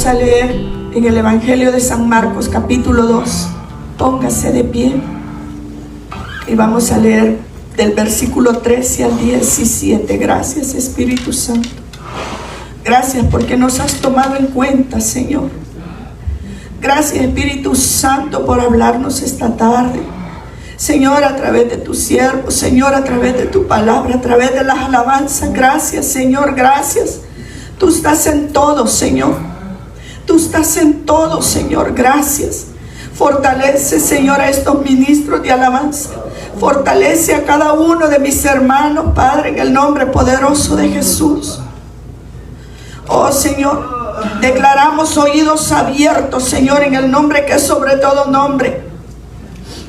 Vamos a leer en el Evangelio de San Marcos, capítulo 2. Póngase de pie. Y vamos a leer del versículo 13 al 17. Gracias, Espíritu Santo. Gracias porque nos has tomado en cuenta, Señor. Gracias, Espíritu Santo, por hablarnos esta tarde. Señor, a través de tu siervo, Señor, a través de tu palabra, a través de las alabanzas. Gracias, Señor, gracias. Tú estás en todo, Señor. Tú estás en todo, Señor. Gracias. Fortalece, Señor, a estos ministros de alabanza. Fortalece a cada uno de mis hermanos, Padre, en el nombre poderoso de Jesús. Oh, Señor, declaramos oídos abiertos, Señor, en el nombre que es sobre todo nombre.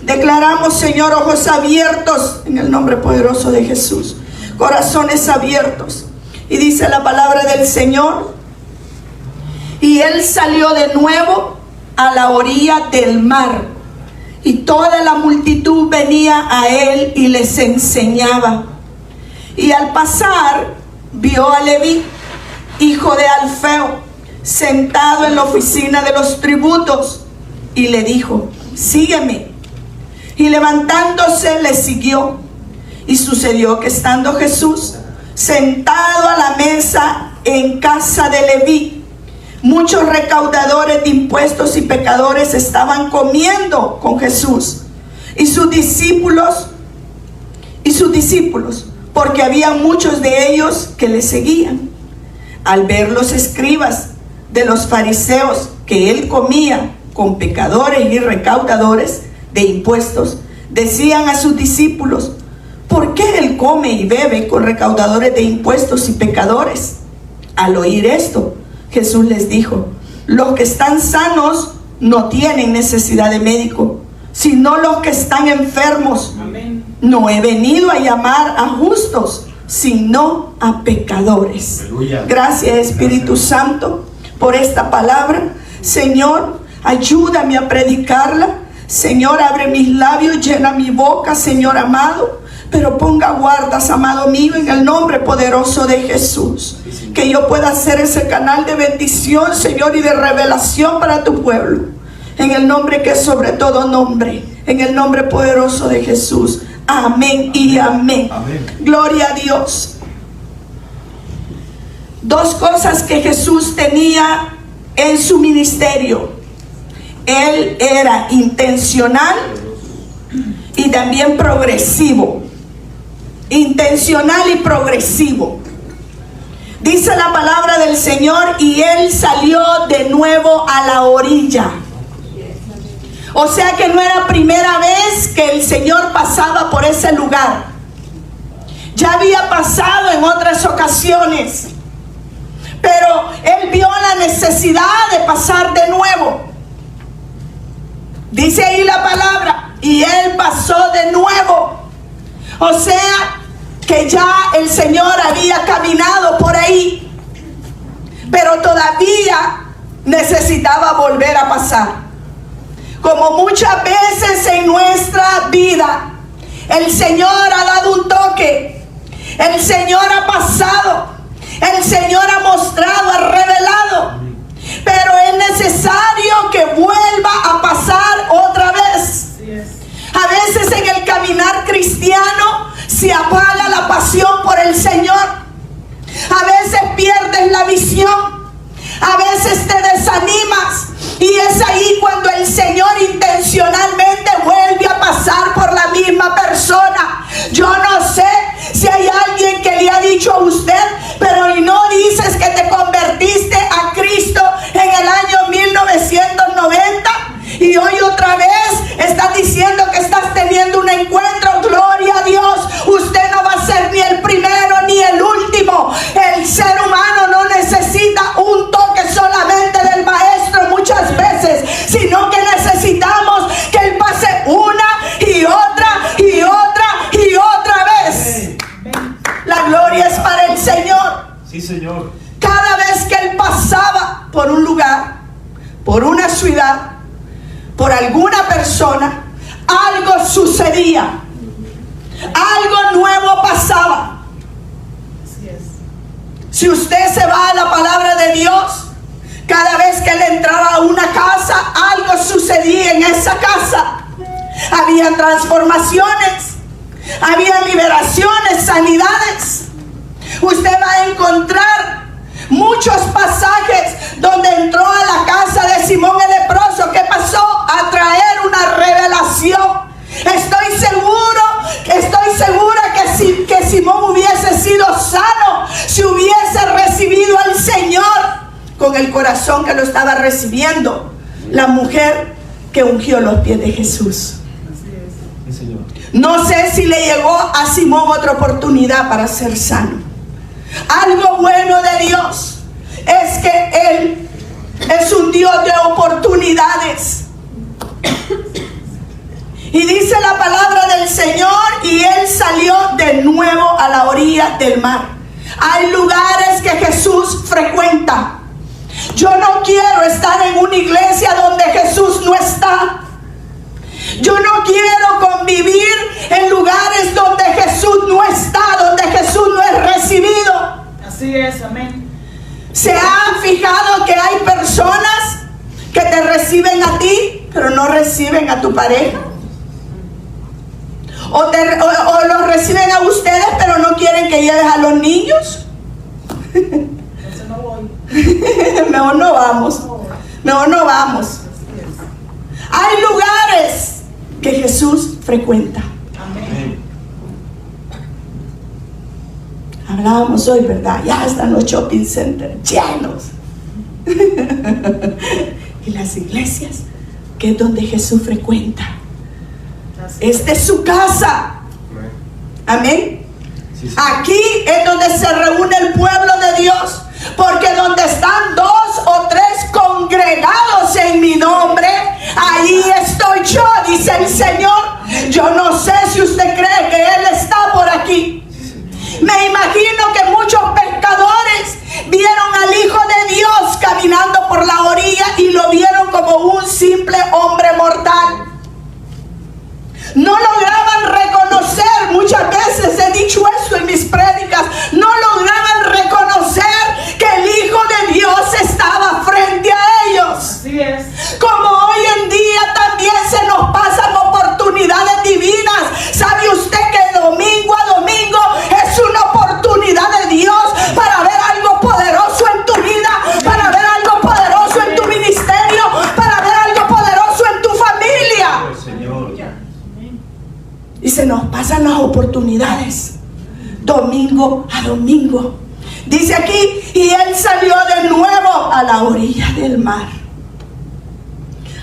Declaramos, Señor, ojos abiertos en el nombre poderoso de Jesús. Corazones abiertos. Y dice la palabra del Señor: y él salió de nuevo a la orilla del mar, y toda la multitud venía a él y les enseñaba. Y al pasar vio a Leví, hijo de Alfeo, sentado en la oficina de los tributos, y le dijo: sígueme. Y levantándose le siguió. Y sucedió que estando Jesús sentado a la mesa en casa de Leví, muchos recaudadores de impuestos y pecadores estaban comiendo con Jesús y sus discípulos, porque había muchos de ellos que le seguían. Al ver los escribas de los fariseos que él comía con pecadores y recaudadores de impuestos, decían a sus discípulos: ¿por qué él come y bebe con recaudadores de impuestos y pecadores? Al oír esto, Jesús les dijo: los que están sanos no tienen necesidad de médico, sino los que están enfermos. Amén. No he venido a llamar a justos, sino a pecadores. Aleluya. Gracias, Espíritu Santo, por esta palabra. Señor, ayúdame a predicarla. Señor, abre mis labios, llena mi boca, Señor amado. Pero ponga guardas, amado mío, en el nombre poderoso de Jesús. Que yo pueda ser ese canal de bendición, Señor, y de revelación para tu pueblo. En el nombre que es sobre todo nombre. En el nombre poderoso de Jesús. Amén y amén. Amén. Gloria a Dios. Dos cosas que Jesús tenía en su ministerio. Él era intencional y también progresivo. Intencional y progresivo. Dice la palabra del Señor: y él salió de nuevo a la orilla. O sea que no era primera vez que el Señor pasaba por ese lugar. Ya había pasado en otras ocasiones, pero él vio la necesidad de pasar de nuevo. Dice ahí la palabra: y él pasó de nuevo. O sea que ya el Señor había caminado por ahí, pero todavía necesitaba volver a pasar. Como muchas veces en nuestra vida, el Señor ha dado un toque, el Señor ha pasado, el Señor ha mostrado, ha revelado, pero es necesario que vuelva a pasar otra vez. A veces en el caminar cristiano se apaga la pasión por el Señor. A veces pierdes la visión. A veces te desanimas. Y es ahí cuando el Señor intencionalmente vuelve a pasar por la misma persona. Yo no sé si hay alguien que le ha dicho a usted: pero y no dices que te convertiste a Cristo en el año 1990 y hoy otra vez estás diciendo que estás teniendo un encuentro. Gloria a Dios. Usted no va a ser ni el primero ni el último. El ser humano no necesita un toque solamente del maestro muchas veces, sino que necesitamos que él pase una y otra y otra y otra vez. La gloria es para el Señor. Sí, Señor. Cada vez que él pasaba por un lugar, por una ciudad, por alguna persona, algo sucedía. Algo nuevo pasaba. Así es. Si usted se va a la palabra de Dios, Cada vez que él entraba a una casa, algo sucedía en esa casa. Había transformaciones, había liberaciones, sanidades. Usted va a encontrar muchos pasajes donde entró a la casa de Simón el leproso. ¿Qué pasó? A traer una revelación. Estoy segura que Simón hubiese sido sano si hubiese recibido al Señor con el corazón que lo estaba recibiendo la mujer que ungió los pies de Jesús. No sé si le llegó a Simón otra oportunidad para ser sano. Algo bueno de Dios es que Él es un Dios de oportunidades. Y dice la palabra del Señor, y Él salió de nuevo a la orilla del mar. Hay lugares que Jesús frecuenta. Yo no quiero estar en una iglesia donde Jesús no está. Yo no quiero convivir en lugares donde Jesús no está, donde Jesús no es recibido. Así es, amén. ¿Se han fijado que hay personas que te reciben a ti, pero no reciben a tu pareja? O los reciben a ustedes, pero no quieren que lleves a los niños. Entonces no voy. Mejor no vamos. Mejor no vamos. Hay lugares que Jesús frecuenta. Amén. Hablábamos hoy, ¿verdad? Ya están los shopping centers llenos. Y las iglesias, que es donde Jesús frecuenta. Esta es su casa. Amén. Sí, sí. Aquí es donde se reúne el pueblo de Dios. Porque donde están 2 o 3 congregados en mi nombre, ahí estoy yo, dice el Señor. Yo no sé si usted cree que Él está por aquí. Me imagino que muchos pescadores vieron al Hijo de Dios caminando por la orilla y lo vieron como un simple hombre mortal. No lograban reconocer, muchas veces he dicho esto en mis prédicas, no lograban reconocer que el Hijo de Dios estaba frente a ellos. Así es. Como hoy en día también se nos pasan oportunidades divinas. ¿Sabe usted que domingo a domingo es una oportunidad de Dios para ver algo poderoso en tu vida, para ver algo poderoso en tu ministerio, para ver algo poderoso en tu familia? Señor. Y se nos pasan las oportunidades domingo a domingo. Dice aquí, y él salió de nuevo a la orilla del mar.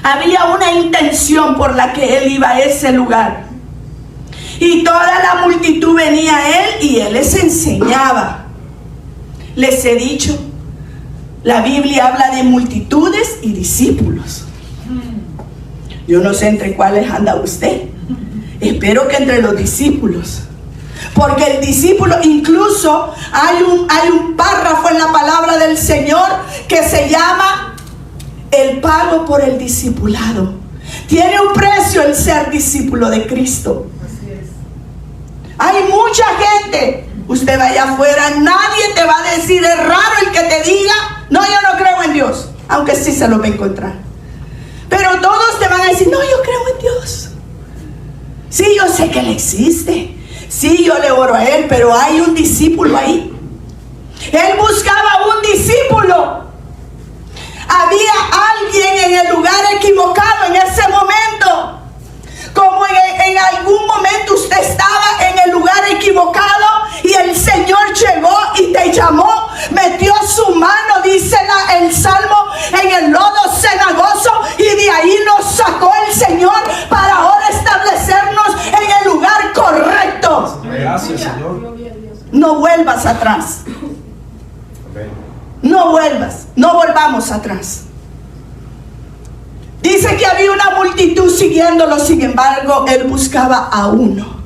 Había una intención por la que él iba a ese lugar. Y toda la multitud venía a él y él les enseñaba. Les he dicho, la Biblia habla de multitudes y discípulos. Yo no sé entre cuáles anda usted. Espero que entre los discípulos. Porque el discípulo, incluso hay un párrafo en la palabra del Señor que se llama el pago por el discipulado. Tiene un precio el ser discípulo de Cristo. Así es. Hay mucha gente. Usted vaya afuera, nadie te va a decir, es raro el que te diga, no, yo no creo en Dios. Aunque sí se lo va a encontrar. Pero todos te van a decir, no, yo creo en Dios. Sí, yo sé que Él existe. Sí, yo le oro a Él, pero hay un discípulo ahí. Él buscaba un discípulo. Había alguien en el lugar equivocado en ese momento. Como en algún momento usted estaba en el lugar equivocado y el Señor llegó y te llamó, metió su mano, dice el Salmo, en el lodo cenagoso, y de ahí nos sacó el Señor para ahora establecernos en el lugar correcto. Gracias, Señor. No vuelvas atrás. Amén. No vuelvas, no volvamos atrás. Dice que había una multitud siguiéndolo, sin embargo, él buscaba a uno.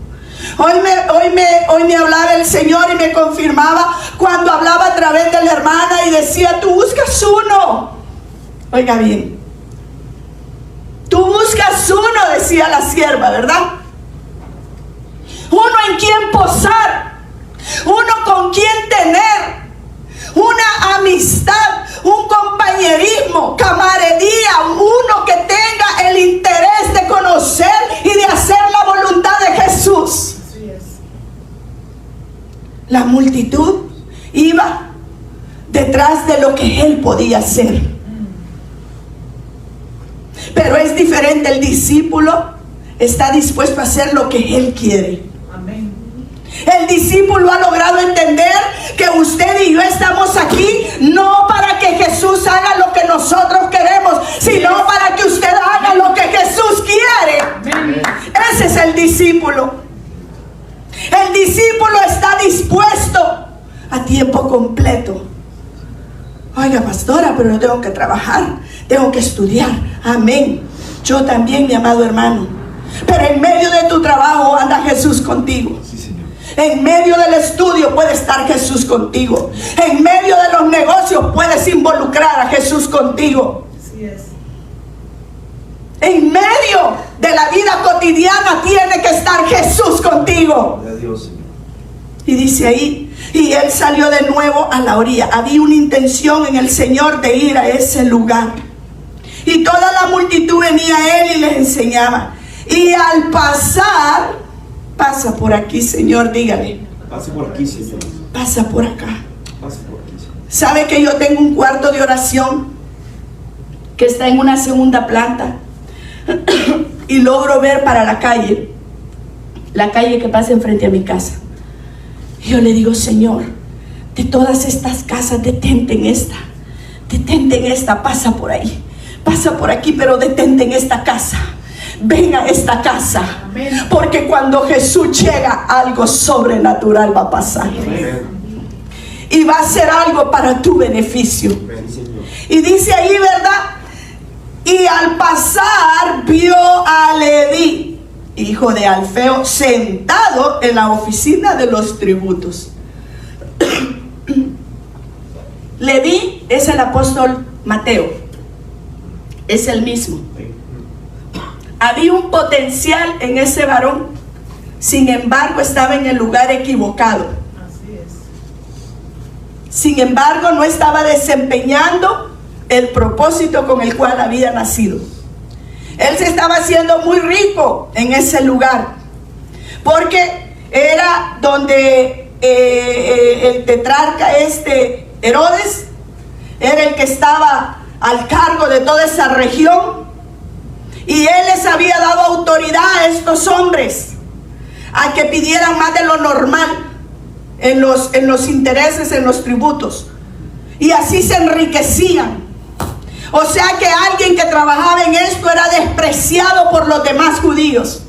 Hoy me hablaba el Señor y me confirmaba cuando hablaba a través de la hermana y decía, tú buscas uno. Oiga bien. Tú buscas uno, decía la sierva, ¿verdad? Uno en quien posar, uno con quien tener una amistad, un compañero compañerismo, camaradería, uno que tenga el interés de conocer y de hacer la voluntad de Jesús. Así es. La multitud iba detrás de lo que él podía hacer. Pero es diferente, el discípulo está dispuesto a hacer lo que él quiere. Amén. El discípulo ha logrado entender que usted y yo estamos aquí no para que Jesús haga lo que nosotros queremos, sino para que usted haga lo que Jesús quiere. Amén. Ese es el discípulo. El discípulo está dispuesto a tiempo completo. Oiga, pastora, pero yo tengo que trabajar, tengo que estudiar. Amén. Yo también, mi amado hermano. Pero en medio de tu trabajo anda Jesús contigo. Sí, Señor. En medio del estudio puede estar Jesús contigo. En medio de los negocios puedes involucrar a Jesús contigo. Así es. En medio de la vida cotidiana tiene que estar Jesús contigo. Gloria a Dios, Señor. Y dice ahí, y él salió de nuevo a la orilla. Había una intención en el Señor de ir a ese lugar. Y toda la multitud venía a él y les enseñaba. Y al pasar, pasa por aquí, Señor, dígale. Pase por aquí, Señor. Pasa por acá. Pase por aquí, Señor. ¿Sabe que yo tengo un cuarto de oración que está en una segunda planta? Y logro ver para la calle que pasa enfrente a mi casa. Y yo le digo, Señor, de todas estas casas, detente en esta, pasa por ahí, pasa por aquí, pero detente en esta casa. Ven a esta casa. Amén. Porque cuando Jesús llega, algo sobrenatural va a pasar. Amén. Y va a ser algo para tu beneficio. Amén, Señor. Y dice ahí, ¿verdad? Y al pasar vio a Leví, hijo de Alfeo, sentado en la oficina de los tributos. Leví es el apóstol Mateo. Es el mismo. Había un potencial en ese varón. Sin embargo, estaba en el lugar equivocado. Así es. Sin embargo, no estaba desempeñando el propósito con el cual había nacido. Él se estaba haciendo muy rico en ese lugar, porque era donde el tetrarca Herodes era el que estaba al cargo de toda esa región, y él les había dado autoridad a estos hombres a que pidieran más de lo normal en los intereses, en los tributos, y así se enriquecían. O sea que alguien que trabajaba en esto era despreciado por los demás judíos.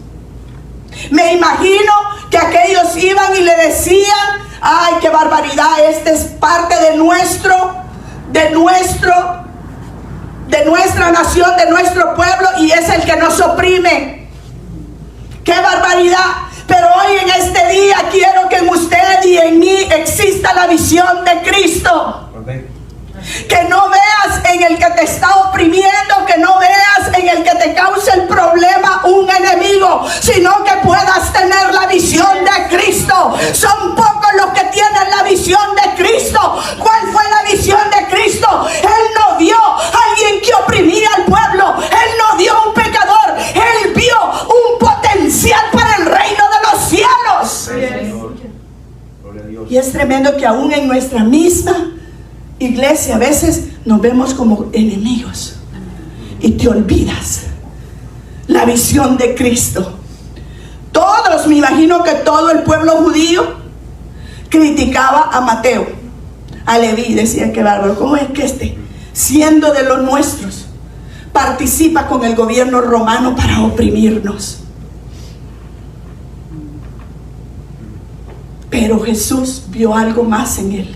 Me imagino que aquellos iban y le decían, ay, qué barbaridad, este es parte de nuestra nación, de nuestro pueblo, y es el que nos oprime. ¡Qué barbaridad! Pero hoy en este día quiero que en usted y en mí exista la visión de Cristo. Amén. Que no veas en el que te está oprimiendo, que no veas en el que te causa el problema un enemigo, sino que puedas tener la visión de Cristo. Son pocos los que tienen la visión de Cristo. ¿Cuál fue la visión de Cristo? Él no vio a alguien que oprimía al pueblo. Él no vio un pecador. Él vio un potencial para el reino de los cielos. Amén, Señor. Gloria a Dios. Y es tremendo que aún en nuestra misma iglesia a veces nos vemos como enemigos y te olvidas la visión de Cristo. Todos, me imagino que todo el pueblo judío criticaba a Mateo, a Leví. Decía, que bárbaro, ¿cómo es que siendo de los nuestros, participa con el gobierno romano para oprimirnos? Pero Jesús vio algo más en él.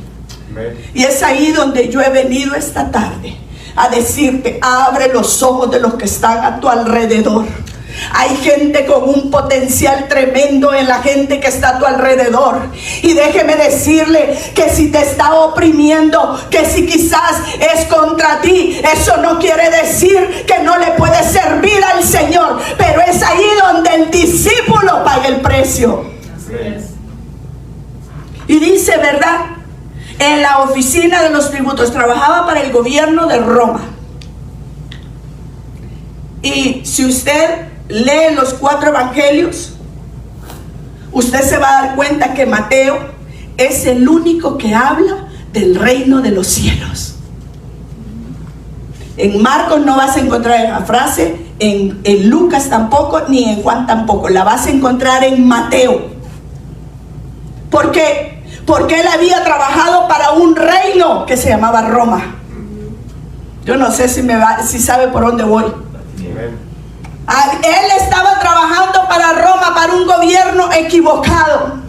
Y es ahí donde yo he venido esta tarde a decirte, abre los ojos de los que están a tu alrededor. Hay gente con un potencial tremendo en la gente que está a tu alrededor. Y déjeme decirle que si te está oprimiendo, que si quizás es contra ti, eso no quiere decir que no le puedes servir al Señor. Pero es ahí donde el discípulo paga el precio. Así es. Y dice, ¿verdad?, en la oficina de los tributos, trabajaba para el gobierno de Roma. Y si usted lee los 4 evangelios, usted se va a dar cuenta que Mateo es el único que habla del reino de los cielos. En Marcos no vas a encontrar esa frase, en Lucas tampoco, ni en Juan tampoco. La vas a encontrar en Mateo. ¿Por qué? Porque él había trabajado para un reino que se llamaba Roma. Yo no sé si sabe por dónde voy. Él estaba trabajando para Roma, para un gobierno equivocado.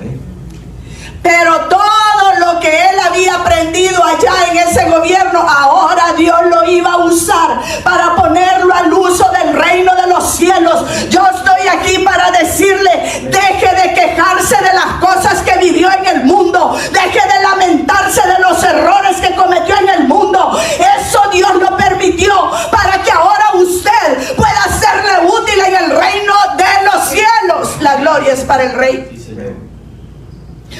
Pero todo lo que él había aprendido allá en ese gobierno, ahora Dios lo iba a usar para ponerlo al uso del reino de los cielos. Yo estoy aquí para decirle, deje de quejarse de las cosas que vivió en el mundo, deje de lamentarse de los errores que cometió en el mundo. Eso Dios lo permitió para que ahora usted pueda serle útil en el reino de los cielos. La gloria es para el Rey.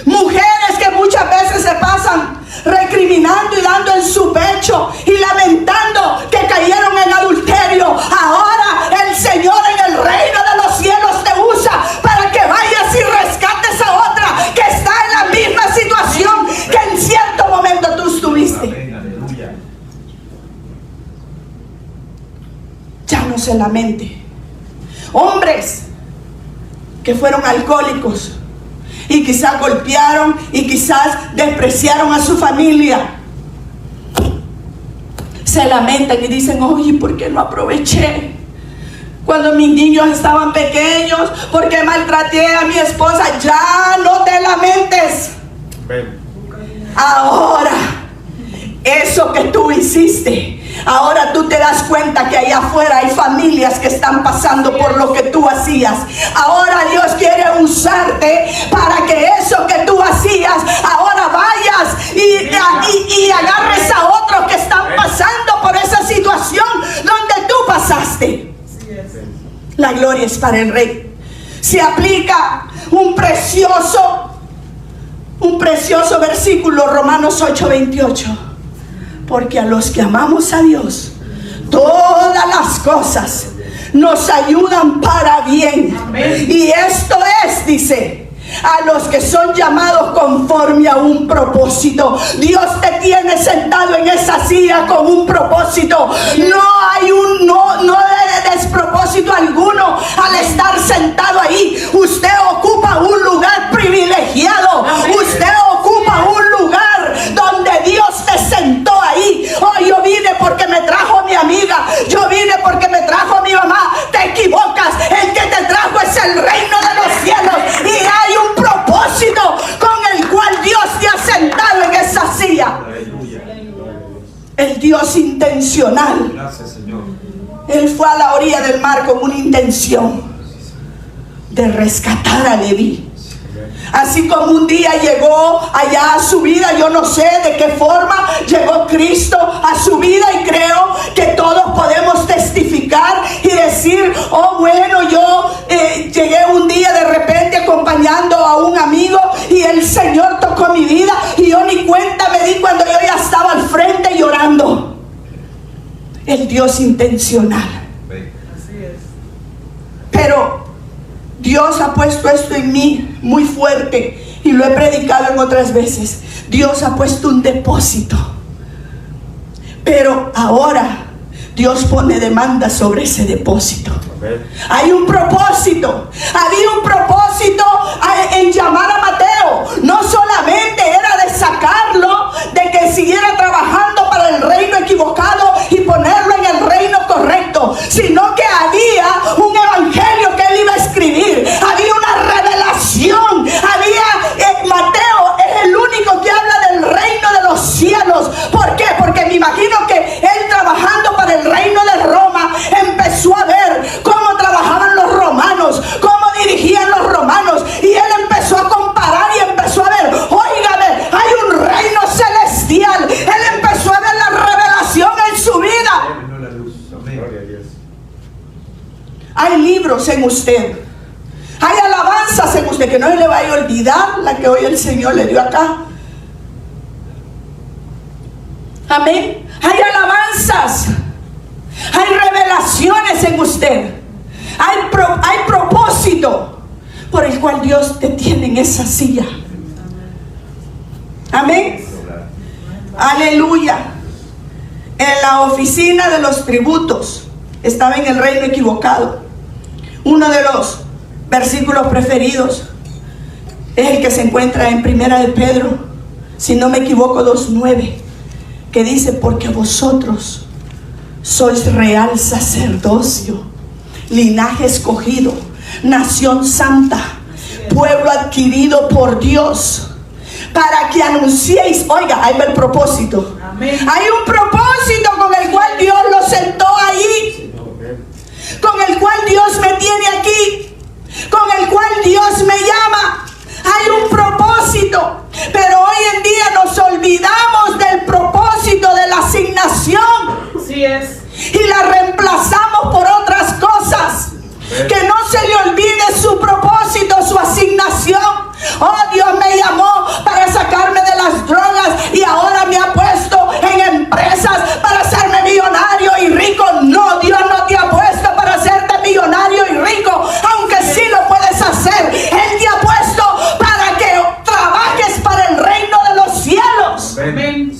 Mujeres que muchas veces se pasan recriminando y dando en su pecho y lamentando que cayeron en adulterio. Ahora el Señor en el reino de los cielos te usa para que vayas y rescates a otra que está en la misma situación que en cierto momento tú estuviste. Ya no se lamente. Hombres que fueron alcohólicos y quizás golpearon y quizás despreciaron a su familia, se lamentan y dicen, oye, ¿por qué no aproveché cuando mis niños estaban pequeños? ¿Por qué maltraté a mi esposa? Ya no te lamentes. Ahora, eso que tú hiciste, ahora tú te das cuenta que allá afuera hay familias que están pasando por lo que tú hacías. Ahora Dios quiere usarte para que eso que tú hacías, ahora vayas y agarres a otros que están pasando por esa situación donde tú pasaste. La gloria es para el Rey. Se aplica un precioso versículo, Romanos 8:28. Porque a los que amamos a Dios, todas las cosas nos ayudan para bien. Amén. Y esto es, dice, a los que son llamados conforme a un propósito. Dios te tiene sentado en esa silla con un propósito. No hay no de despropósito alguno al estar sentado ahí. Usted ocupa un lugar privilegiado. Usted ocupa un lugar donde Dios te sentó ahí. Oh, yo vine porque me trajo mi amiga. Yo vine porque me trajo mi mamá. Te equivocas. El que te trajo es el reino de los cielos. Y hay un propósito con el cual Dios te ha sentado en esa silla. El Dios intencional. Gracias, Señor. Él fue a la orilla del mar con una intención de rescatar a Leví. Así como un día llegó allá a su vida, yo no sé de qué forma llegó Cristo a su vida, y creo que todos podemos testificar y decir, oh bueno, yo llegué un día de repente acompañando a un amigo y el Señor tocó mi vida y yo ni cuenta me di cuando yo ya estaba al frente llorando. El Dios intencional. Así es. Pero Dios ha puesto esto en mí muy fuerte y lo he predicado en otras veces. Dios ha puesto un depósito, pero ahora Dios pone demanda sobre ese depósito. Hay un propósito. Había un propósito en llamar a Mateo. No solamente era de sacarlo, de que siguiera trabajando para el reino equivocado y ponerlo en el reino correcto, sino que había un evangelio que él iba a escribir. Había una revelación. Mateo es el único que habla del reino de los cielos. ¿Por qué? Porque me imagino que él, trabajando para el reino de Roma, empezó a ver cómo trabajaban los romanos, cómo dirigían los romanos, y él empezó a comparar y empezó a ver, óigame, hay un reino celestial. Él empezó a ver la revelación en su vida. Hay libros en usted, hay alabanzas en usted, que no le vaya a olvidar la que hoy el Señor le dio acá. Amén. Hay alabanzas, hay revelaciones en usted, hay propósito por el cual Dios te tiene en esa silla. Amén. Aleluya. En la oficina de los tributos estaba en el reino equivocado. Uno de los versículos preferidos es el que se encuentra en Primera de Pedro, si no me equivoco, 2:9, que dice: porque vosotros sois real sacerdocio, linaje escogido, nación santa, pueblo adquirido por Dios, para que anunciéis. Oiga, ahí va el propósito. Amén. Hay un propósito con el cual Dios lo sentó ahí, con el cual Dios me tiene aquí, con el cual Dios me llama. Hay un propósito, pero hoy en día nos olvidamos del propósito de la asignación. Así es. Y la reemplazamos por otras cosas. Que no se le olvide su propósito, su asignación. Oh, Dios me llamó para sacarme de las drogas y ahora me ha puesto en empresas para hacerme millonario y rico. No, Dios no te ha puesto para hacerte millonario y rico, aunque sí lo puedes hacer. Él te ha puesto para que trabajes para el reino de los cielos. Amén.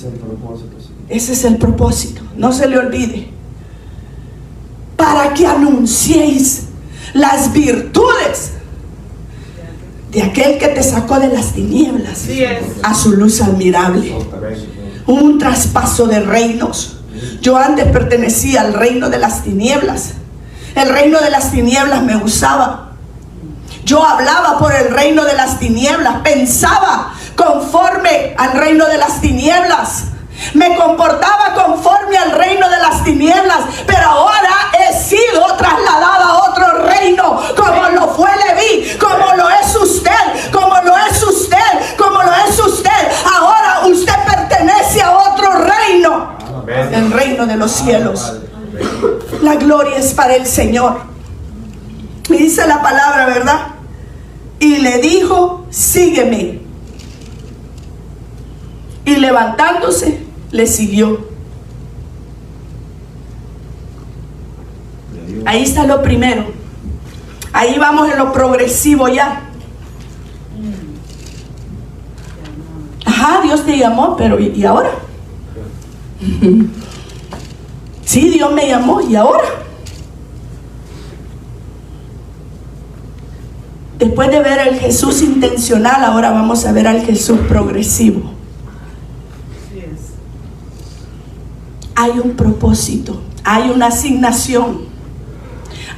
Ese es el propósito, no se le olvide. Para que anunciéis las virtudes de aquel que te sacó de las tinieblas Así es. a su luz admirable. Un traspaso de reinos. Yo antes pertenecía al reino de las tinieblas. El reino de las tinieblas me usaba. Yo hablaba por el reino de las tinieblas, pensaba conforme al reino de las tinieblas, me comportaba conforme al reino de las tinieblas, pero ahora he sido trasladada a otro reino, como lo fue Leví, como lo es usted, como lo es usted, como lo es usted. Ahora usted pertenece a otro reino, el reino de los cielos. La gloria es para el Señor. Y dice la palabra, ¿verdad? Y le dijo: sígueme. Y levantándose, le siguió. Ahí está lo primero. Ahí vamos en lo progresivo ya. Ajá, Dios te llamó, pero ¿y ahora? Sí, Dios me llamó, ¿y ahora? Después de ver al Jesús intencional, ahora vamos a ver al Jesús progresivo. Hay un propósito, hay una asignación,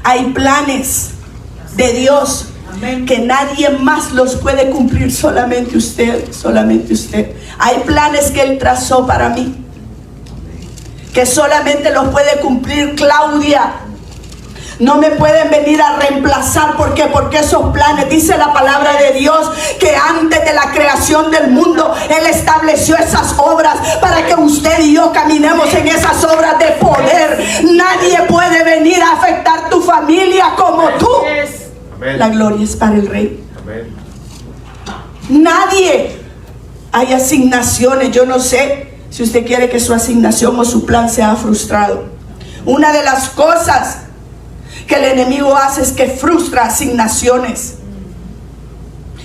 hay planes de Dios. Amén. Que nadie más los puede cumplir, solamente usted, solamente usted. Hay planes que Él trazó para mí, que solamente los puede cumplir Claudia. No me pueden venir a reemplazar. ¿Por qué? Porque esos planes, dice la palabra de Dios, que antes de la creación del mundo Él estableció esas obras para que usted y yo caminemos en esas obras de poder. Nadie puede venir a afectar tu familia como tú. La gloria es para el Rey. Nadie. Hay asignaciones. Yo no sé si usted quiere que su asignación o su plan sea frustrado. Una de las cosas que el enemigo hace es que frustra asignaciones,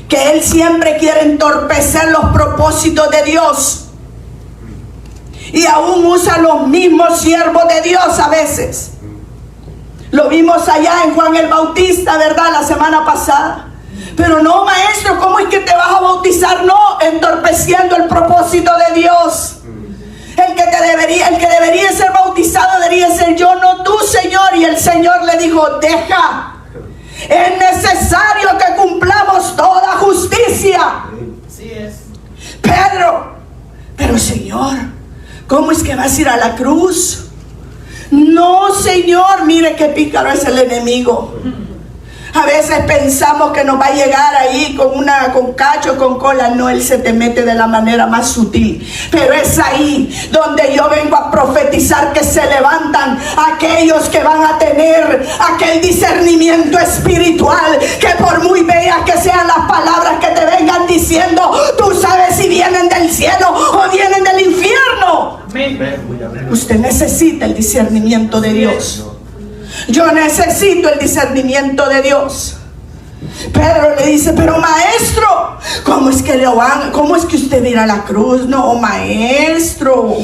que él siempre quiere entorpecer los propósitos de Dios, y aún usa los mismos siervos de Dios a veces. Lo vimos allá en Juan el Bautista, ¿verdad? La semana pasada. Pero no, maestro, ¿cómo es que te vas a bautizar? No, entorpeciendo el propósito de Dios. El que debería ser bautizado debería ser yo, no tú, Señor. Y el Señor le dijo: deja, es necesario que cumplamos toda justicia. Así es. Pedro: pero Señor, ¿cómo es que vas a ir a la cruz? No, Señor, mire qué pícaro es el enemigo. A veces pensamos que nos va a llegar ahí con cacho, con cola. No, él se te mete de la manera más sutil. Pero es ahí donde yo vengo a profetizar que se levantan aquellos que van a tener aquel discernimiento espiritual, que por muy bellas que sean las palabras que te vengan diciendo, tú sabes si vienen del cielo o vienen del infierno. Amén. Usted necesita el discernimiento de Dios. Yo necesito el discernimiento de Dios. Pedro le dice, pero maestro, ¿cómo es que usted mira la cruz? No, maestro.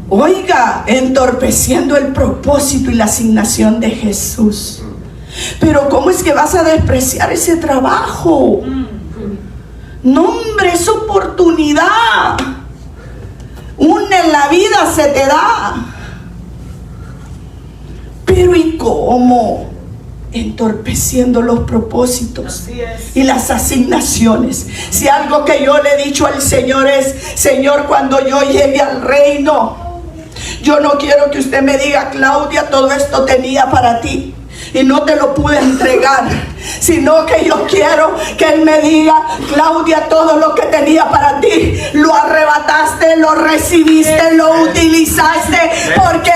Oiga, entorpeciendo el propósito y la asignación de Jesús. Pero ¿cómo es que vas a despreciar ese trabajo? No, hombre, es oportunidad. Una en la vida se te da. Pero ¿y cómo? Entorpeciendo los propósitos y las asignaciones. Si algo que yo le he dicho al Señor es, Señor, cuando yo llegue al reino, yo no quiero que usted me diga, Claudia, todo esto tenía para ti y no te lo pude entregar, sino que yo quiero que Él me diga, Claudia, todo lo que tenía para ti lo arrebataste, lo recibiste, lo utilizaste, porque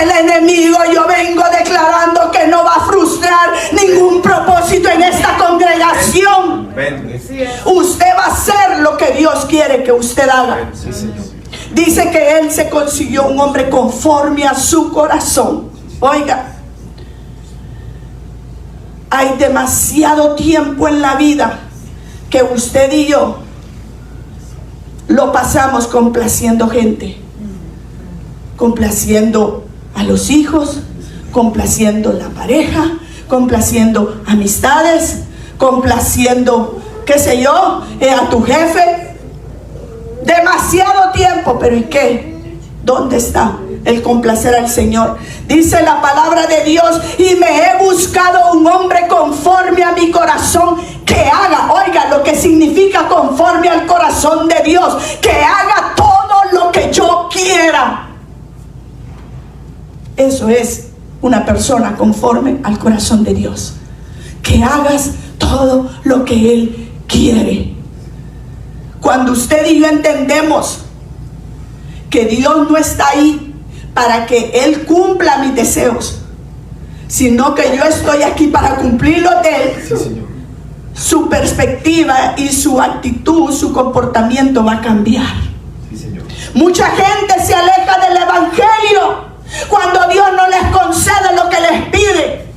el enemigo, yo vengo declarando que no va a frustrar ningún propósito en esta congregación. Usted va a hacer lo que Dios quiere que usted haga. Dice que Él se consiguió un hombre conforme a su corazón. Oiga, hay demasiado tiempo en la vida que usted y yo lo pasamos complaciendo gente, complaciendo a los hijos, complaciendo la pareja, complaciendo amistades, complaciendo, qué sé yo, a tu jefe. Demasiado tiempo, pero ¿y qué? ¿Dónde está el complacer al Señor? Dice la palabra de Dios, y me he buscado un hombre conforme a mi corazón, que haga, oiga lo que significa conforme al corazón de Dios, que haga todo lo que yo quiera. Eso es una persona conforme al corazón de Dios, que hagas todo lo que Él quiere. Cuando usted y yo entendemos que Dios no está ahí para que Él cumpla mis deseos, sino que yo estoy aquí para cumplir los de Él, Sí, Señor. su perspectiva y su actitud, su comportamiento va a cambiar. Sí, Señor. Mucha gente se aleja del evangelio cuando Dios no les concede lo que les pide.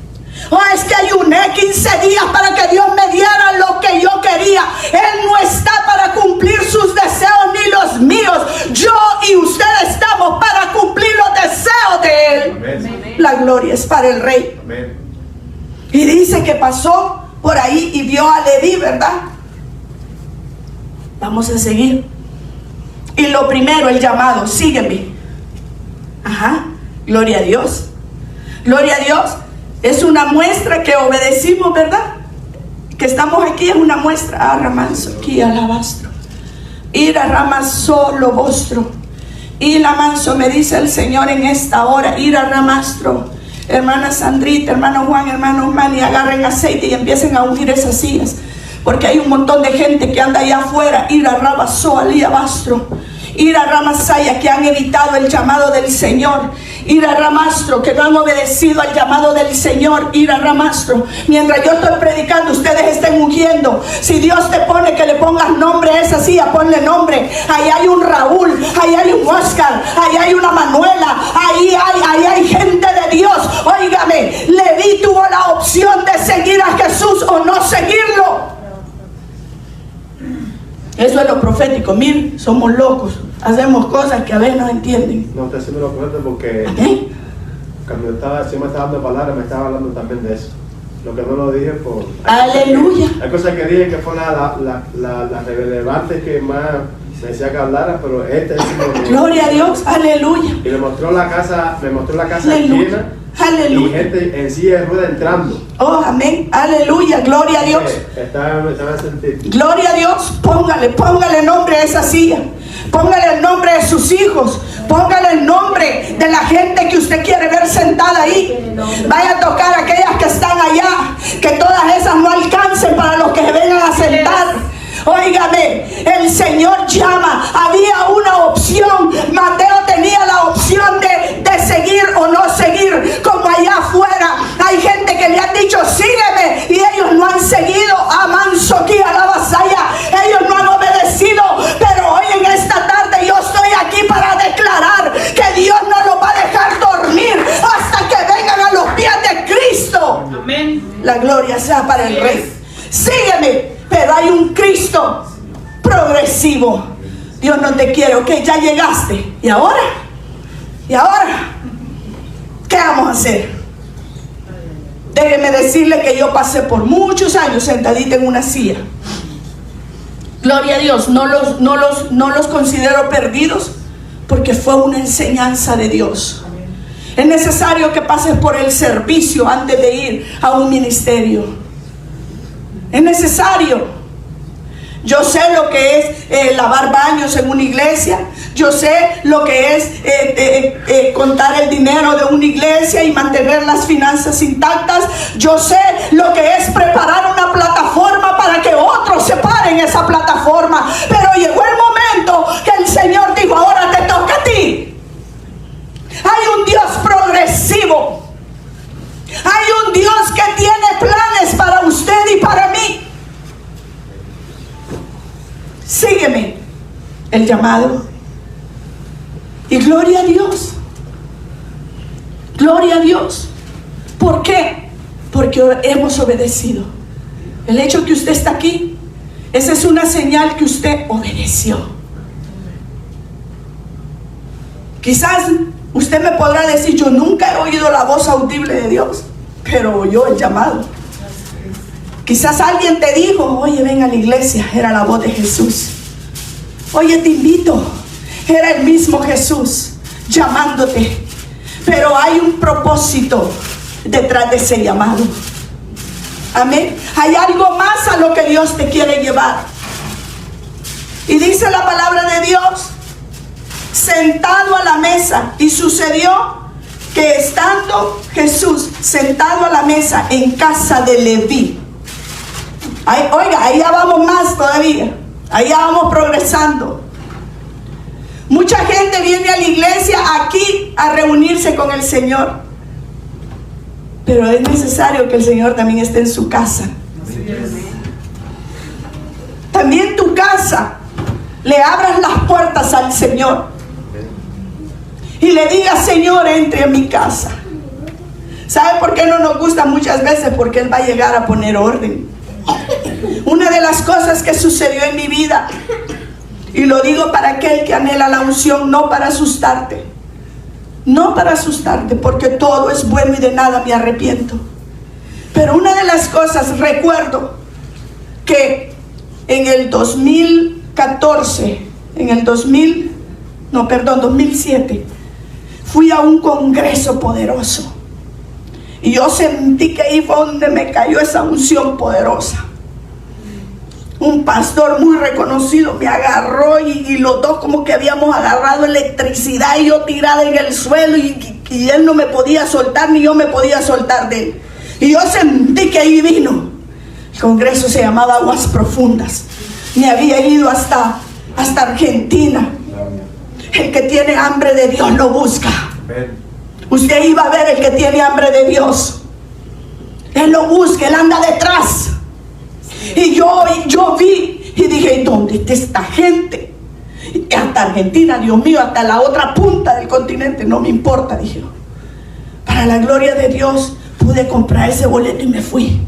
Oh, es que ayuné 15 días para que Dios me diera lo que yo quería. Él no está para cumplir sus deseos ni los míos. Yo y usted estamos para cumplir los deseos de Él. Amén. La gloria es para el Rey. Amén. Y dice que pasó por ahí y vio a Leví, ¿verdad? Vamos a seguir. Y lo primero, el llamado, sígueme. Ajá, gloria a Dios. Gloria a Dios. Es una muestra que obedecimos, ¿verdad? Que estamos aquí es una muestra. Ah, ramanso, aquí alabastro. Ir a ramas solo vostro. Y la manso, me dice el Señor en esta hora, ir a ramastro. Hermana Sandrita, hermano Juan, hermano Mani, agarren aceite y empiecen a ungir esas sillas. Porque hay un montón de gente que anda allá afuera, ir a rabaso, alabastro. Ir a Ramasaya, que han evitado el llamado del Señor. Ir a Ramastro, que no han obedecido al llamado del Señor. Ir a Ramastro. Mientras yo estoy predicando, ustedes estén ungiendo. Si Dios te pone que le pongas nombre a esa silla, ponle nombre. Ahí hay un Raúl, ahí hay un Oscar, ahí hay una Manuela, ahí hay gente de Dios. Óigame, Leví tuvo la opción de seguir a Jesús o no seguirlo. Eso es lo profético. Miren, somos locos, hacemos cosas que a veces no entienden. No, estoy haciendo lo correcto porque Amén. cuando si me estaba dando palabras, me estaba hablando también de eso. Lo que no lo dije por... Aleluya. Hay cosas que dije que fue la relevante que más me decía que hablara, pero este es lo que... Gloria a Dios, aleluya. Y me mostró la casa Aleluya. llena y Aleluya. gente en silla de rueda entrando. Oh, amén. Aleluya. Gloria a Dios. Estaba a sentir. Gloria a Dios. Póngale nombre a esa silla. Póngale el nombre de sus hijos. Póngale el nombre de la gente que usted quiere ver sentada ahí. Vaya a tocar a aquellas que están allá. Que todas esas no alcancen para los que se vengan a sentar. Óigame, el Señor llama. Había una opción. Mateo tenía la opción de seguir o no seguir. Como allá afuera hay gente que le han dicho sígueme y ellos no han seguido. Amanso aquí a la vasalla. Ellos no han obedecido. Pero hoy en esta tarde yo estoy aquí para declarar La gloria sea para el Rey. Sígueme, pero hay un Cristo progresivo. Dios no te quiere, ok, ya llegaste. ¿Y ahora? ¿Y ahora? ¿Qué vamos a hacer? Déjeme decirle que yo pasé por muchos años sentadita en una silla. Gloria a Dios, no los considero perdidos, porque fue una enseñanza de Dios. Es necesario que pases por el servicio antes de ir a un ministerio. Es necesario. Yo sé lo que es lavar baños en una iglesia. Yo sé lo que es contar el dinero de una iglesia y mantener las finanzas intactas. Yo sé lo que es preparar una plataforma para que otros se paren en esa plataforma. Pero llegó el momento que el Señor dijo, ahora te toca a ti. Hay un Dios progresivo. Hay un Dios que tiene planes para usted y para mí. Sígueme el llamado. Y gloria a Dios. Gloria a Dios. ¿Por qué? Porque hemos obedecido. El hecho que usted está aquí, esa es una señal que usted obedeció. Quizás usted me podrá decir, yo nunca he oído la voz audible de Dios, pero oyó el llamado. Quizás alguien te dijo, oye, ven a la iglesia, era la voz de Jesús. Oye, te invito, era el mismo Jesús llamándote. Pero hay un propósito detrás de ese llamado. Amén. Hay algo más a lo que Dios te quiere llevar. Y dice la palabra de Dios, sentado a la mesa, y sucedió que estando Jesús sentado a la mesa en casa de Leví. Oiga, ahí ya vamos más todavía. Ahí ya vamos progresando. Mucha gente viene a la iglesia aquí a reunirse con el Señor. Pero es necesario que el Señor también esté en su casa. También tu casa, le abras las puertas al Señor. Y le digas, Señor, entre a mi casa. ¿Sabe por qué no nos gusta muchas veces? Porque Él va a llegar a poner orden. Una de las cosas que sucedió en mi vida, y lo digo para aquel que anhela la unción, no para asustarte, no para asustarte, porque todo es bueno y de nada me arrepiento. Pero una de las cosas, recuerdo que en el 2014, 2007, fui a un congreso poderoso. Y yo sentí que ahí fue donde me cayó esa unción poderosa. Un pastor muy reconocido me agarró y los dos como que habíamos agarrado electricidad y yo tirada en el suelo y él no me podía soltar ni yo me podía soltar de él. Y yo sentí que ahí vino. El congreso se llamaba Aguas Profundas. Me había ido hasta Argentina. El que tiene hambre de Dios lo busca. Usted iba a ver el que tiene hambre de Dios. Él lo busca, él anda detrás. Y yo vi y dije, ¿dónde está esta gente? Hasta Argentina, Dios mío, hasta la otra punta del continente, no me importa, dije. Para la gloria de Dios pude comprar ese boleto y me fui.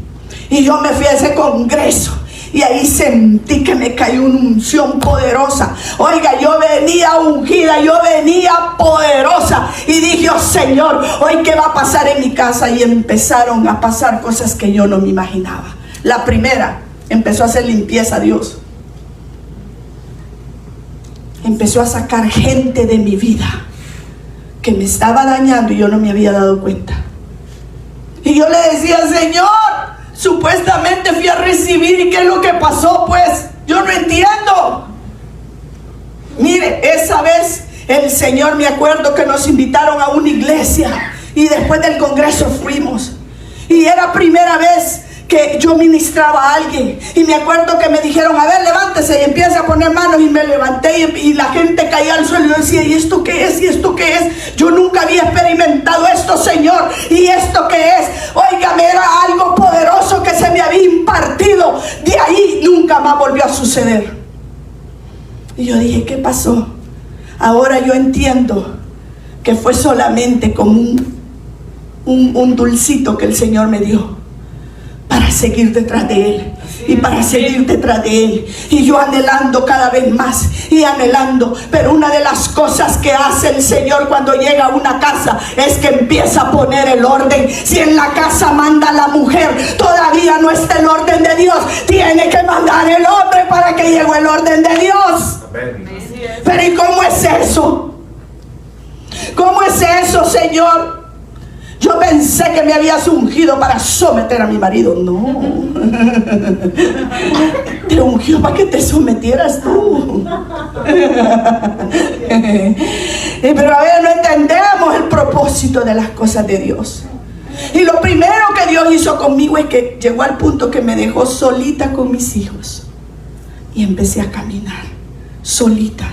Y yo me fui a ese congreso. Y ahí sentí que me cayó una unción poderosa. Oiga, yo venía ungida, yo venía poderosa. Y dije, oh Señor, hoy qué va a pasar en mi casa. Y empezaron a pasar cosas que yo no me imaginaba. La primera, empezó a hacer limpieza a Dios. Empezó a sacar gente de mi vida que me estaba dañando y yo no me había dado cuenta. Y yo le decía, Señor, supuestamente fui a recibir, ¿y qué es lo que pasó? Pues yo no entiendo. Mire, esa vez el Señor, me acuerdo que nos invitaron a una iglesia y después del congreso fuimos. Y era primera vez que yo ministraba a alguien. Y me acuerdo que me dijeron, a ver, levántese y empieza a poner manos. Y me levanté y la gente caía al suelo. Y yo decía, ¿y esto qué es? ¿Y esto qué es? Yo nunca había experimentado esto, Señor. ¿Y esto qué es? Óigame, era algo poderoso que se me había impartido. De ahí nunca más volvió a suceder. Y yo dije, ¿qué pasó? Ahora yo entiendo que fue solamente como un dulcito que el Señor me dio. seguir detrás de Él. Y para seguir detrás de Él. Y yo anhelando cada vez más. Y anhelando. Pero una de las cosas que hace el Señor cuando llega a una casa es que empieza a poner el orden. Si en la casa manda la mujer, todavía no está el orden de Dios. Tiene que mandar el hombre para que llegue el orden de Dios. Pero ¿y cómo es eso? ¿Cómo es eso, Señor? Yo pensé que me habías ungido para someter a mi marido. No. Te ungió para que te sometieras tú. Pero a ver, no entendemos el propósito de las cosas de Dios. Y lo primero que Dios hizo conmigo es que llegó al punto que me dejó solita con mis hijos. Y empecé a caminar solita.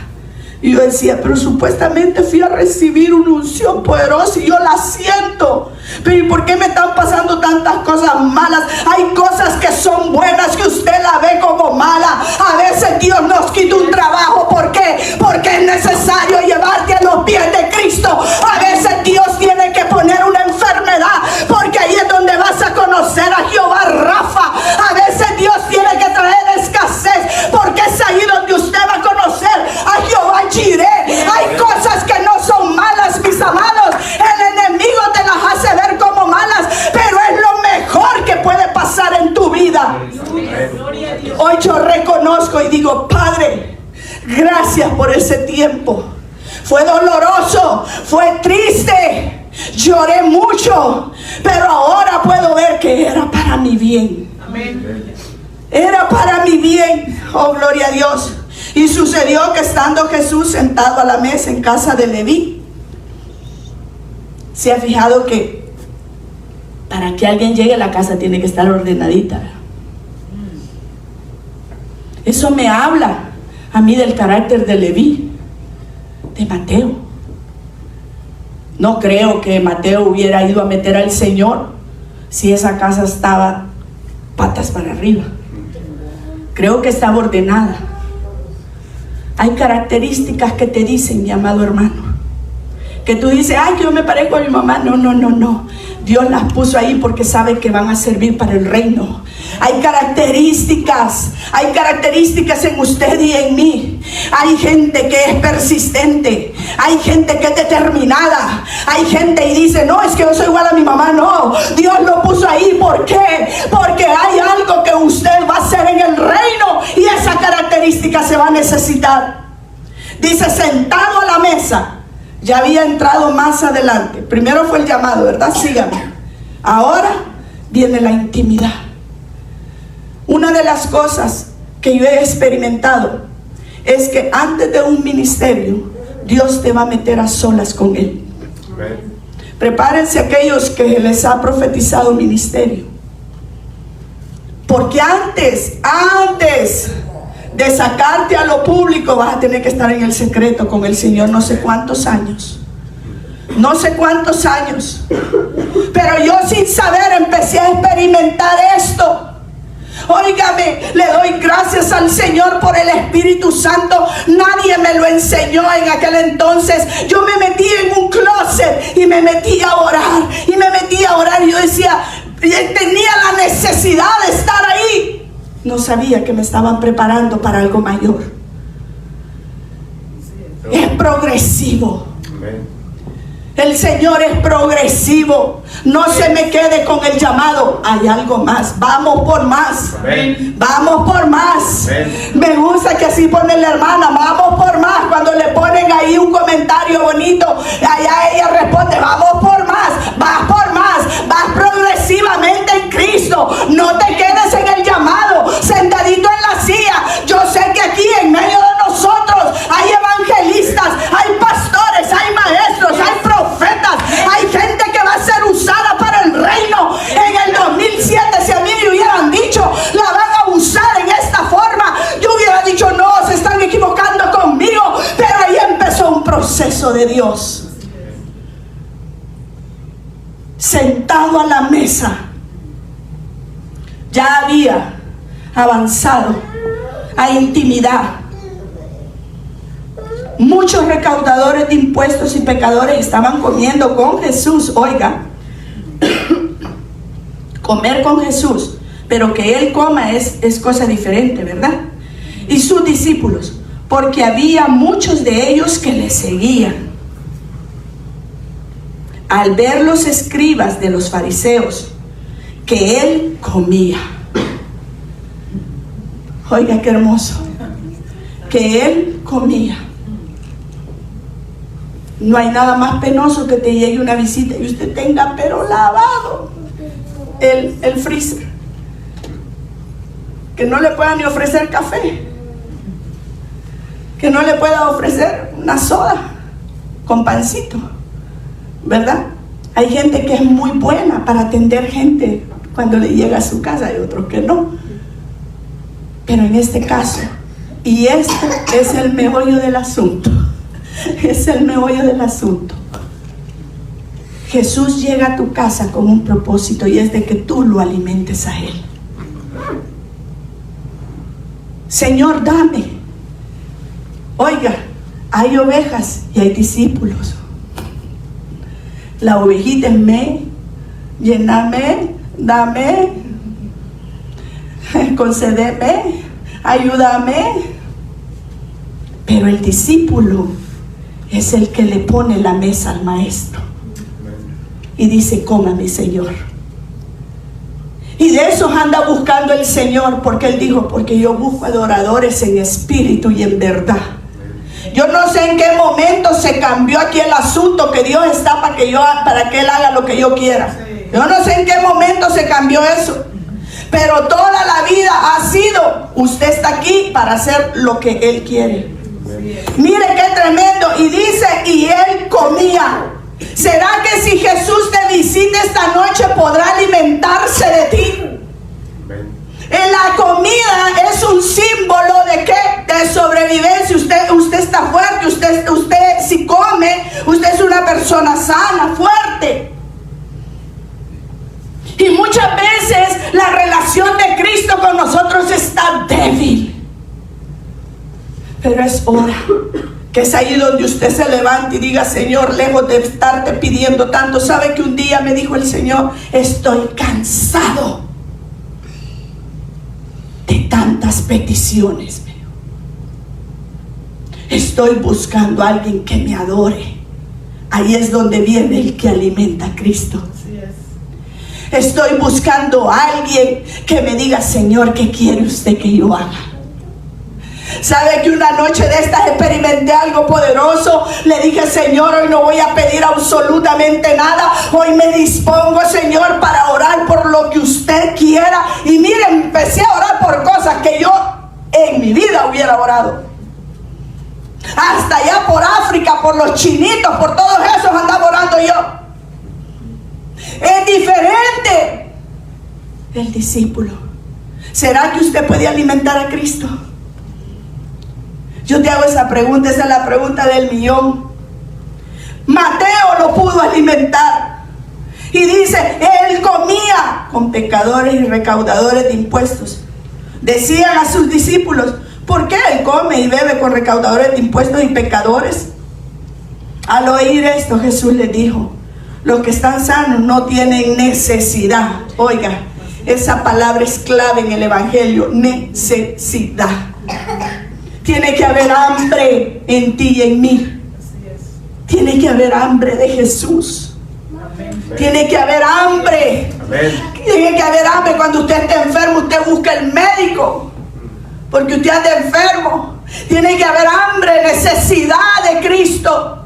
Y yo decía, pero supuestamente fui a recibir una unción poderosa y yo la siento. Pero ¿y por qué me están pasando tantas cosas malas? Hay cosas que son buenas que usted la ve como mala. A veces Dios nos quita un trabajo. ¿Por qué? Porque es necesario llevarte a los pies de Cristo. A veces Dios tiene que poner una enfermedad, porque ahí es donde vas a conocer a Jehová Rafa. A veces Dios tiene que traer escasez, porque es ahí donde usted va a conocer a Jehová Jireh. Hay cosas que no son malas, mis amados. El enemigo te las hace ver como malas, pero es lo mejor que puede pasar en tu vida. Hoy yo reconozco y digo, Padre, gracias por ese tiempo. Fue doloroso, fue triste, lloré mucho, pero ahora puedo ver que era para mi bien. Era para mi bien. Oh, gloria a Dios. Y sucedió que estando Jesús sentado a la mesa en casa de Leví, se ha fijado que para que alguien llegue a la casa tiene que estar ordenadita. Eso me habla a mí del carácter de Leví, de Mateo. No creo que Mateo hubiera ido a meter al Señor si esa casa estaba patas para arriba. Creo que estaba ordenada. Hay características que te dicen, mi amado hermano, que tú dices, ay, yo me parezco a mi mamá. No, no, no, no. Dios las puso ahí porque sabe que van a servir para el reino. Hay características en usted y en mí. Hay gente que es persistente, hay gente que es determinada, hay gente y dice, no, es que yo soy igual a mi mamá. No, Dios lo puso ahí. ¿Por qué? Porque hay algo que usted va a hacer en el reino y esa característica se va a necesitar. Dice, sentado a la mesa. Ya había entrado más adelante. Primero fue el llamado, ¿verdad? Sígame. Ahora viene la intimidad. Una de las cosas que yo he experimentado es que antes de un ministerio, Dios te va a meter a solas con Él. Prepárense aquellos que les ha profetizado ministerio. Porque antes de sacarte a lo público, vas a tener que estar en el secreto con el Señor no sé cuántos años. No sé cuántos años. Pero yo sin saber empecé a experimentar esto. Óigame, le doy gracias al Señor por el Espíritu Santo. Nadie me lo enseñó en aquel entonces. Yo me metí en un closet y me metí a orar. Y yo decía, tenía la necesidad de estar ahí. No sabía que me estaban preparando para algo mayor. Es progresivo. El Señor es progresivo. No se me quede con el llamado. Hay algo más. Vamos por más. Vamos por más. Me gusta que así pone la hermana. Vamos por más. Cuando le ponen ahí un comentario bonito, allá ella responde, vamos por más. Vas por más. Vas progresivamente en Cristo. No te quedes en el llamado, sentadito en la silla. Yo sé que aquí en medio de nosotros hay evangelistas, hay pastores, hay maestros, hay profetas, hay gente que va a ser usada para el reino. En el 2007, si a mí me hubieran dicho, la van a usar en esta forma, yo hubiera dicho, no, se están equivocando conmigo. Pero ahí empezó un proceso de Dios. Sentado a la mesa, ya había avanzado a intimidad. Muchos recaudadores de impuestos y pecadores estaban comiendo con Jesús. Oiga, comer con Jesús pero que Él coma es cosa diferente, ¿verdad? Y sus discípulos, porque había muchos de ellos que le seguían. Al ver los escribas de los fariseos que Él comía. Oiga, qué hermoso. Que Él comía. No hay nada más penoso que te llegue una visita y usted tenga pero lavado el freezer, que no le pueda ni ofrecer café, que no le pueda ofrecer una soda con pancito, ¿verdad? Hay gente que es muy buena para atender gente cuando le llega a su casa, hay otros que no. Pero en este caso, y este es el meollo del asunto, es el meollo del asunto. Jesús llega a tu casa con un propósito, y es de que tú lo alimentes a Él. Señor, dame. Oiga, hay ovejas y hay discípulos. La ovejita es me, lléname, dame, concédeme, ayúdame. Pero el discípulo es el que le pone la mesa al maestro y dice: coma, mi Señor. Y de esos anda buscando el Señor, porque Él dijo: porque yo busco adoradores en espíritu y en verdad. Yo no sé en qué momento se cambió aquí el asunto, que Dios está para que Él haga lo que yo quiera. Yo no sé en qué momento se cambió eso, pero toda la vida ha sido: usted está aquí para hacer lo que Él quiere. Mire qué tremendo. Y dice: y Él comía. ¿Será que si Jesús te visita esta noche podrá alimentarse de ti? En la comida es un símbolo de ¿qué? De sobrevivencia. Usted está fuerte, usted si come, usted es una persona sana, fuerte. Y muchas veces la relación de Cristo con nosotros está débil. Pero es hora que es ahí donde usted se levante y diga: Señor, lejos de estarte pidiendo tanto. ¿Sabe que un día me dijo el Señor: estoy cansado de tantas peticiones? Estoy buscando a alguien que me adore. Ahí es donde viene el que alimenta a Cristo. Estoy buscando a alguien que me diga: Señor, ¿qué quiere usted que yo haga? ¿Sabe que una noche de estas experimenté algo poderoso? Le dije: Señor, hoy no voy a pedir absolutamente nada. Hoy me dispongo, Señor, para orar por lo que usted quiera. Y miren, empecé a orar por cosas que yo en mi vida hubiera orado. Hasta allá por África, por los chinitos, por todos esos andaba orando yo. Es diferente el discípulo. ¿Será que usted puede alimentar a Cristo? Yo te hago esa pregunta, esa es la pregunta del millón. Mateo lo pudo alimentar. Y dice: Él comía con pecadores y recaudadores de impuestos. Decían a sus discípulos: ¿por qué Él come y bebe con recaudadores de impuestos y pecadores? Al oír esto, Jesús les dijo: los que están sanos no tienen necesidad. Oiga, esa palabra es clave en el Evangelio: necesidad. Tiene que haber hambre en ti y en mí. Tiene que haber hambre de Jesús. Tiene que haber hambre. Tiene que haber hambre. Cuando usted esté enfermo, usted busca el médico, porque usted anda enfermo. Tiene que haber hambre, necesidad de Cristo.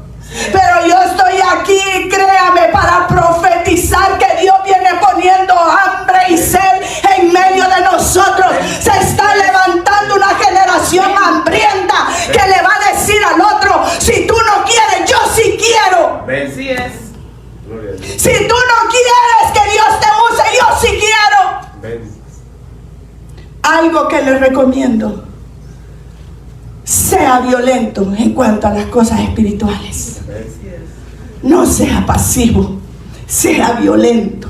Pero yo estoy aquí, créame, para profetizar que Dios viene poniendo hambre y sed en medio de nosotros. Se está levantando una generación hambrienta que le va a decir al otro: si tú no quieres, yo sí quiero. Así es. Si tú no quieres que Dios te use, yo sí quiero. Algo que les recomiendo: sea violento en cuanto a las cosas espirituales. No sea pasivo, sea violento.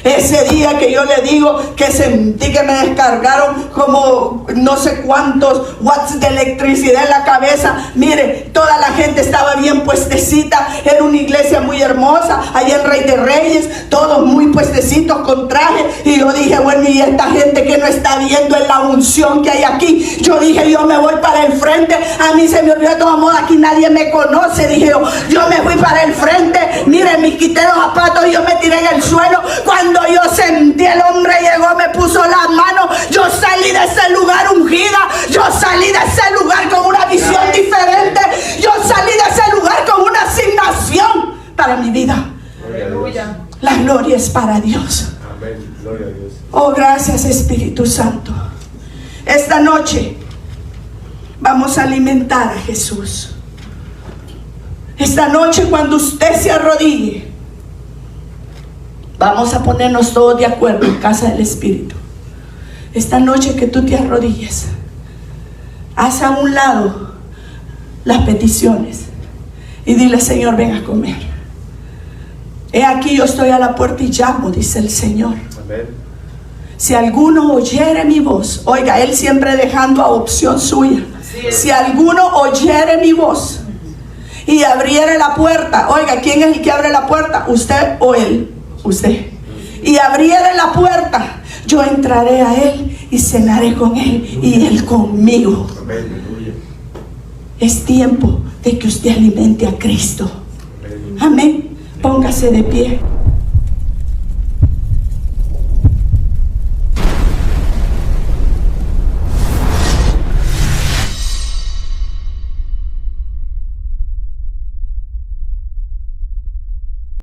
Ese día que yo le digo que sentí que me descargaron como no sé cuántos watts de electricidad en la cabeza. Mire, toda la gente estaba bien puestecita. Era una iglesia muy hermosa, allá en Rey de Reyes, todos muy puestecitos con traje. Y yo dije, bueno, y esta gente que no está viendo en la unción que hay aquí. Yo dije, yo me voy para el frente. A mí se me olvidó de todo modo, aquí nadie me conoce. Dije yo me fui para el frente. Mire, me quité los zapatos y yo me tiré en el suelo. Cuando yo sentí, el hombre llegó, me puso las manos. Yo salí de ese lugar ungida. Yo salí de ese lugar con una visión diferente. Yo salí de ese lugar con una asignación para mi vida. Aleluya. La gloria es para Dios. Amén. Gloria a Dios. Oh, gracias, Espíritu Santo. Esta noche vamos a alimentar a Jesús. Esta noche, cuando usted se arrodille, vamos a ponernos todos de acuerdo en casa del Espíritu. Esta noche que tú te arrodilles, haz a un lado las peticiones y dile: Señor, ven a comer. He aquí, yo estoy a la puerta y llamo, dice el Señor. Amén. Si alguno oyere mi voz, oiga, Él siempre dejando a opción suya. Si alguno oyere mi voz y abriere la puerta, oiga, ¿quién es el que abre la puerta? ¿Usted o Él? Usted. Y abriere la puerta, yo entraré a Él y cenaré con Él y Él conmigo. Amén. Es tiempo de que usted alimente a Cristo. Amén. Póngase de pie.